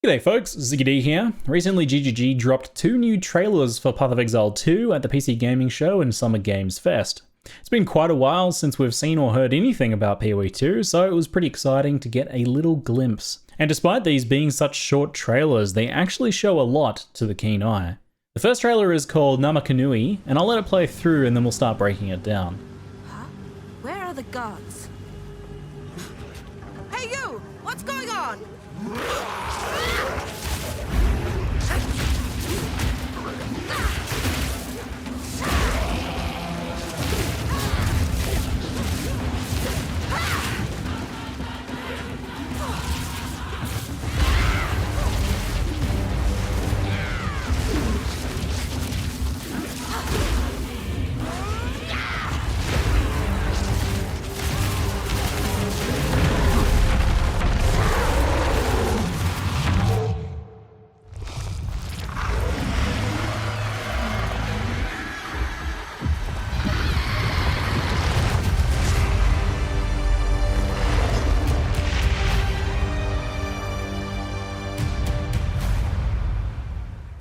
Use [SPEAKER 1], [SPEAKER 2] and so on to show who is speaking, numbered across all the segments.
[SPEAKER 1] G'day folks, ZiggyD here. Recently GGG dropped 2 new trailers for Path of Exile 2 at the PC Gaming Show and Summer Games Fest. It's been quite a while since we've seen or heard anything about PoE 2, so it was pretty exciting to get a little glimpse. And despite these being such short trailers, they actually show a lot to the keen eye. The first trailer is called Ngamakanui, and I'll let it play through and then we'll start breaking it down.
[SPEAKER 2] Huh? Where are the guards? Hey you! What's going on?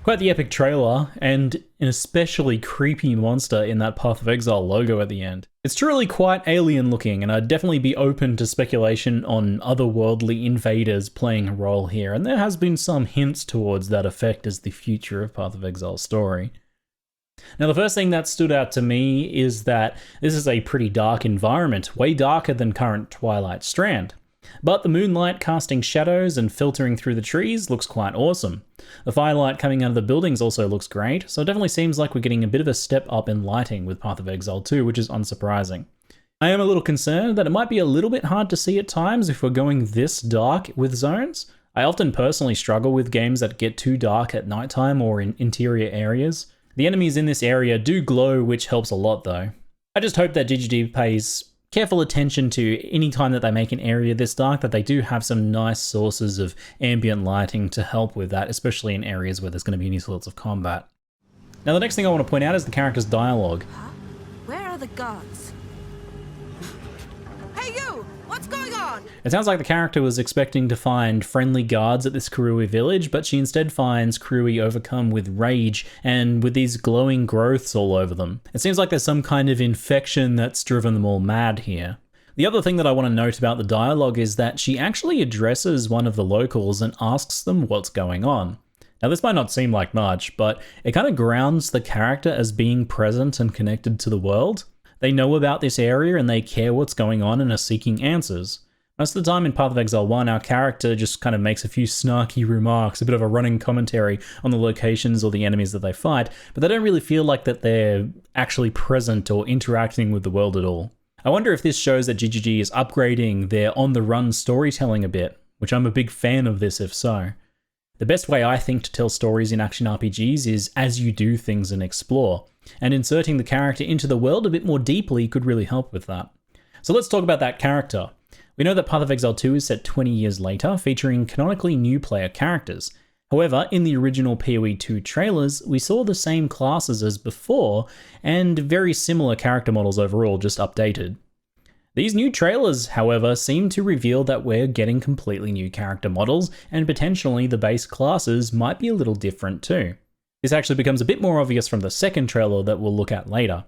[SPEAKER 1] Quite the epic trailer, and an especially creepy monster in that Path of Exile logo at the end. It's truly quite alien looking, and I'd definitely be open to speculation on otherworldly invaders playing a role here, and there has been some hints towards that effect as the future of Path of Exile's story. Now the first thing that stood out to me is that this is a pretty dark environment, way darker than current Twilight Strand. But the moonlight casting shadows and filtering through the trees looks quite awesome. The firelight coming out of the buildings also looks great, so it definitely seems like we're getting a bit of a step up in lighting with Path of Exile 2, which is unsurprising. I am a little concerned that it might be a little bit hard to see at times if we're going this dark with zones. I often personally struggle with games that get too dark at nighttime or in interior areas. The enemies in this area do glow, which helps a lot though. I just hope that GGG pays careful attention to any time that they make an area this dark, that they do have some nice sources of ambient lighting to help with that, especially in areas where there's going to be any sorts of combat. Now the next thing I want to point out is the character's dialogue.
[SPEAKER 2] Huh? Where are the guards? Hey you! What's going on?
[SPEAKER 1] It sounds like the character was expecting to find friendly guards at this Karui village, but she instead finds Karui overcome with rage and with these glowing growths all over them. It seems like there's some kind of infection that's driven them all mad here. The other thing that I want to note about the dialogue is that she actually addresses one of the locals and asks them what's going on. Now this might not seem like much, but it kind of grounds the character as being present and connected to the world. They know about this area and they care what's going on and are seeking answers. Most of the time in Path of Exile 1, our character just kind of makes a few snarky remarks, a bit of a running commentary on the locations or the enemies that they fight, but they don't really feel like that they're actually present or interacting with the world at all. I wonder if this shows that GGG is upgrading their on-the-run storytelling a bit, which I'm a big fan of this if so. The best way I think to tell stories in action RPGs is as you do things and explore, and inserting the character into the world a bit more deeply could really help with that. So let's talk about that character. We know that Path of Exile 2 is set 20 years later, featuring canonically new player characters. However, in the original PoE 2 trailers, we saw the same classes as before, and very similar character models overall, just updated. These new trailers, however, seem to reveal that we're getting completely new character models, and potentially the base classes might be a little different too. This actually becomes a bit more obvious from the second trailer that we'll look at later.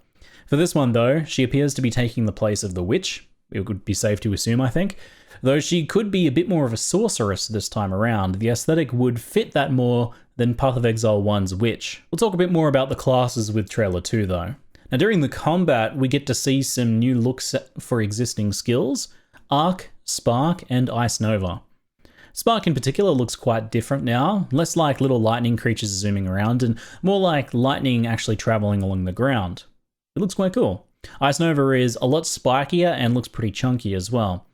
[SPEAKER 1] For this one though, she appears to be taking the place of the witch. It would be safe to assume, I think. Though she could be a bit more of a sorceress this time around, the aesthetic would fit that more than Path of Exile 1's witch. We'll talk a bit more about the classes with trailer 2 though. Now during the combat, we get to see some new looks for existing skills: Arc, Spark, and Ice Nova. Spark in particular looks quite different now, less like little lightning creatures zooming around and more like lightning actually traveling along the ground. It looks quite cool. Ice Nova is a lot spikier and looks pretty chunky as well.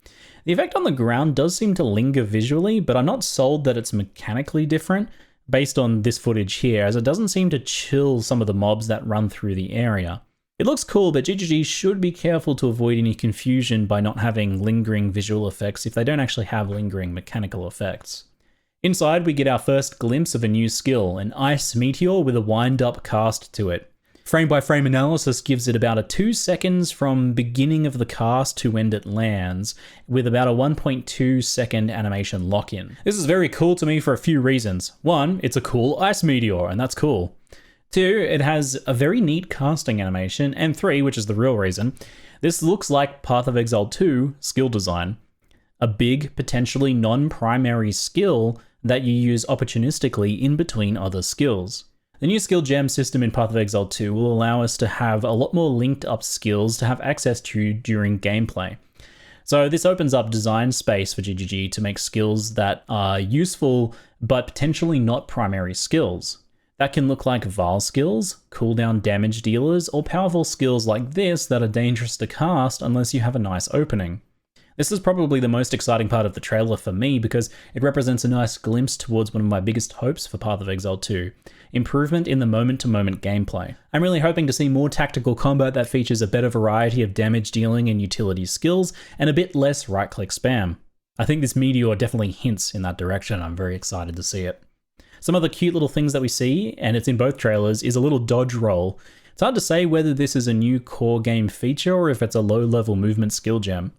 [SPEAKER 1] The effect on the ground does seem to linger visually, but I'm not sold that it's mechanically different based on this footage here, as it doesn't seem to chill some of the mobs that run through the area. It looks cool, but GGG should be careful to avoid any confusion by not having lingering visual effects if they don't actually have lingering mechanical effects. Inside, we get our first glimpse of a new skill, an Ice Meteor with a wind-up cast to it. Frame by frame analysis gives it about a 2 seconds from beginning of the cast to when it lands, with about a 1.2 second animation lock-in. This is very cool to me for a few reasons. One, it's a cool ice meteor, and that's cool. Two, it has a very neat casting animation. And three, which is the real reason, this looks like Path of Exile 2 skill design. A big, potentially non-primary skill that you use opportunistically in between other skills. The new skill gem system in Path of Exile 2 will allow us to have a lot more linked up skills to have access to during gameplay. So this opens up design space for GGG to make skills that are useful but potentially not primary skills. That can look like Vaal skills, cooldown damage dealers, or powerful skills like this that are dangerous to cast unless you have a nice opening. This is probably the most exciting part of the trailer for me because it represents a nice glimpse towards one of my biggest hopes for Path of Exile 2, improvement in the moment-to-moment gameplay. I'm really hoping to see more tactical combat that features a better variety of damage dealing and utility skills, and a bit less right-click spam. I think this meteor definitely hints in that direction. I'm very excited to see it. Some of the cute little things that we see, and it's in both trailers, is a little dodge roll. It's hard to say whether this is a new core game feature or if it's a low-level movement skill gem.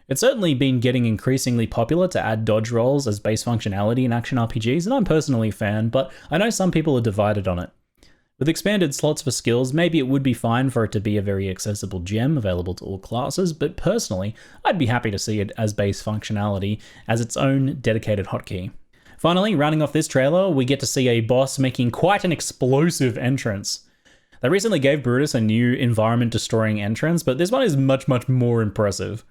[SPEAKER 1] It's certainly been getting increasingly popular to add dodge rolls as base functionality in action RPGs, and I'm personally a fan, but I know some people are divided on it. With expanded slots for skills, maybe it would be fine for it to be a very accessible gem available to all classes, but personally, I'd be happy to see it as base functionality as its own dedicated hotkey. Finally, rounding off this trailer, we get to see a boss making quite an explosive entrance. They recently gave Brutus a new environment-destroying entrance, but this one is much, much more impressive.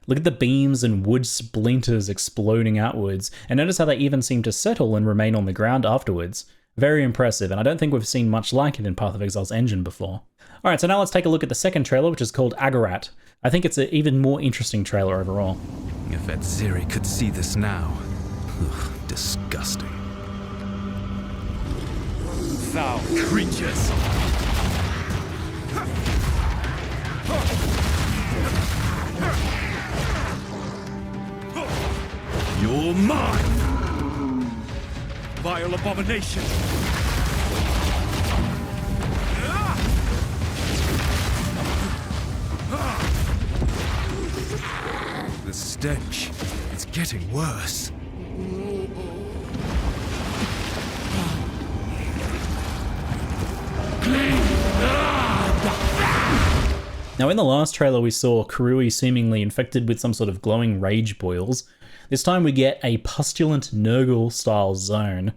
[SPEAKER 1] Look at the beams and wood splinters exploding outwards, and notice how they even seem to settle and remain on the ground afterwards. Very impressive, and I don't think we've seen much like it in Path of Exile's engine before. Alright, so now let's take a look at the second trailer, which is called Aggorat. I think it's an even more interesting trailer overall.
[SPEAKER 3] If Adziri could see this now. Ugh, disgusting. Foul creatures! You're mine! Vile abomination! The stench, it's getting worse.
[SPEAKER 1] Now in the last trailer we saw Karui seemingly infected with some sort of glowing rage boils. This time we get a pustulant Nurgle style zone.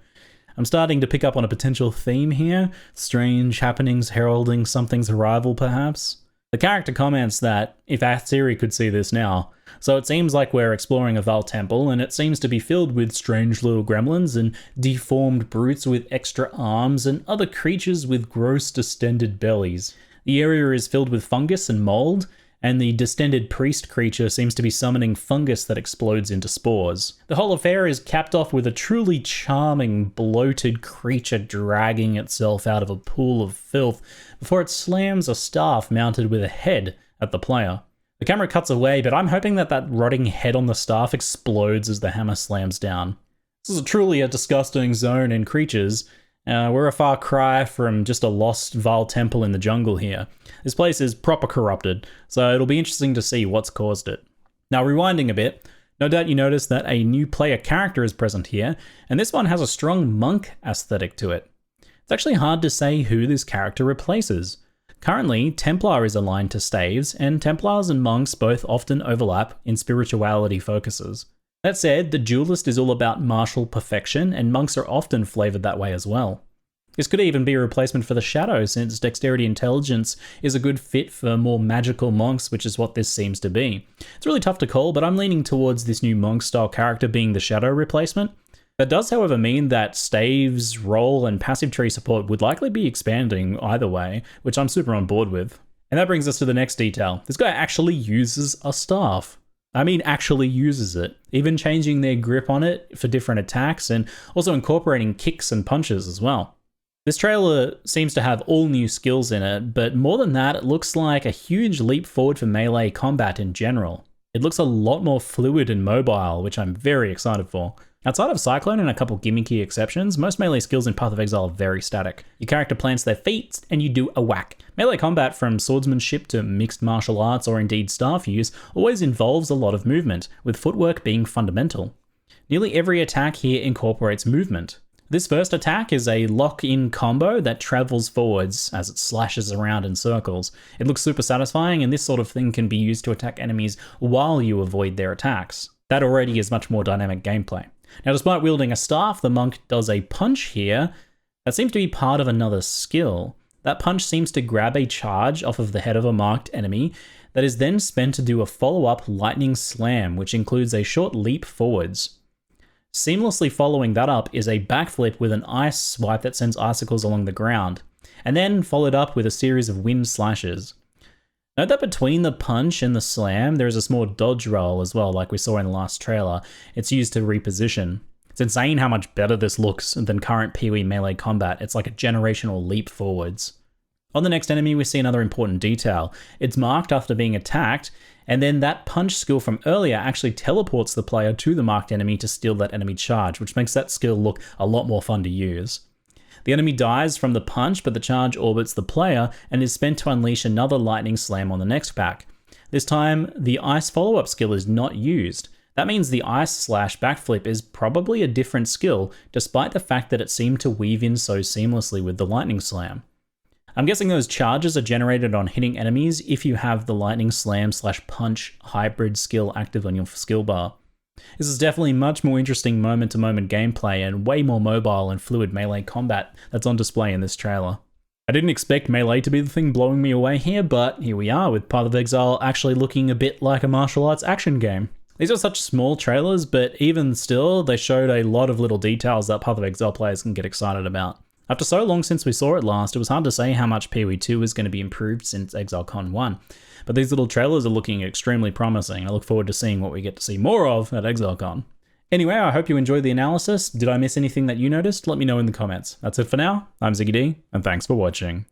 [SPEAKER 1] I'm starting to pick up on a potential theme here, strange happenings heralding something's arrival perhaps. The character comments that if Adziri could see this now, so it seems like we're exploring a Vaal temple and it seems to be filled with strange little gremlins and deformed brutes with extra arms and other creatures with gross distended bellies. The area is filled with fungus and mold, and the distended priest creature seems to be summoning fungus that explodes into spores. The whole affair is capped off with a truly charming, bloated creature dragging itself out of a pool of filth before it slams a staff mounted with a head at the player. The camera cuts away, but I'm hoping that rotting head on the staff explodes as the hammer slams down. This is truly a disgusting zone in creatures. We're a far cry from just a lost Vaal temple in the jungle here. This place is proper corrupted, so it'll be interesting to see what's caused it. Now rewinding a bit, no doubt you noticed that a new player character is present here, and this one has a strong monk aesthetic to it. It's actually hard to say who this character replaces. Currently, Templar is aligned to Staves, and Templars and monks both often overlap in spirituality focuses. That said, the duelist is all about martial perfection, and monks are often flavoured that way as well. This could even be a replacement for the Shadow, since Dexterity Intelligence is a good fit for more magical monks, which is what this seems to be. It's really tough to call, but I'm leaning towards this new monk-style character being the Shadow replacement. That does, however, mean that Staves, role, and passive tree support would likely be expanding either way, which I'm super on board with. And that brings us to the next detail. This guy actually uses a staff. I mean actually uses it, even changing their grip on it for different attacks and also incorporating kicks and punches as well. This trailer seems to have all new skills in it, but more than that, it looks like a huge leap forward for melee combat in general. It looks a lot more fluid and mobile, which I'm very excited for. Outside of Cyclone and a couple gimmicky exceptions, most melee skills in Path of Exile are very static. Your character plants their feet and you do a whack. Melee combat, from swordsmanship to mixed martial arts or indeed staff use, always involves a lot of movement, with footwork being fundamental. Nearly every attack here incorporates movement. This first attack is a lock-in combo that travels forwards as it slashes around in circles. It looks super satisfying, and this sort of thing can be used to attack enemies while you avoid their attacks. That already is much more dynamic gameplay. Now, despite wielding a staff, the monk does a punch here that seems to be part of another skill. That punch seems to grab a charge off of the head of a marked enemy that is then spent to do a follow-up lightning slam, which includes a short leap forwards. Seamlessly following that up is a backflip with an ice swipe that sends icicles along the ground, and then followed up with a series of wind slashes. Note that between the punch and the slam, there is a small dodge roll as well, like we saw in the last trailer. It's used to reposition. It's insane how much better this looks than current PoE melee combat. It's like a generational leap forwards. On the next enemy, we see another important detail. It's marked after being attacked, and then that punch skill from earlier actually teleports the player to the marked enemy to steal that enemy charge, which makes that skill look a lot more fun to use. The enemy dies from the punch, but the charge orbits the player and is spent to unleash another lightning slam on the next pack. This time, the ice follow-up skill is not used. That means the ice slash backflip is probably a different skill, despite the fact that it seemed to weave in so seamlessly with the lightning slam. I'm guessing those charges are generated on hitting enemies if you have the lightning slam slash punch hybrid skill active on your skill bar. This is definitely much more interesting moment-to-moment gameplay and way more mobile and fluid melee combat that's on display in this trailer. I didn't expect melee to be the thing blowing me away here, but here we are with Path of Exile actually looking a bit like a martial arts action game. These are such small trailers, but even still, they showed a lot of little details that Path of Exile players can get excited about. After so long since we saw it last, it was hard to say how much PoE 2 is going to be improved since ExileCon 1. But these little trailers are looking extremely promising. I look forward to seeing what we get to see more of at ExileCon. Anyway, I hope you enjoyed the analysis. Did I miss anything that you noticed? Let me know in the comments. That's it for now. I'm Ziggy D, and thanks for watching.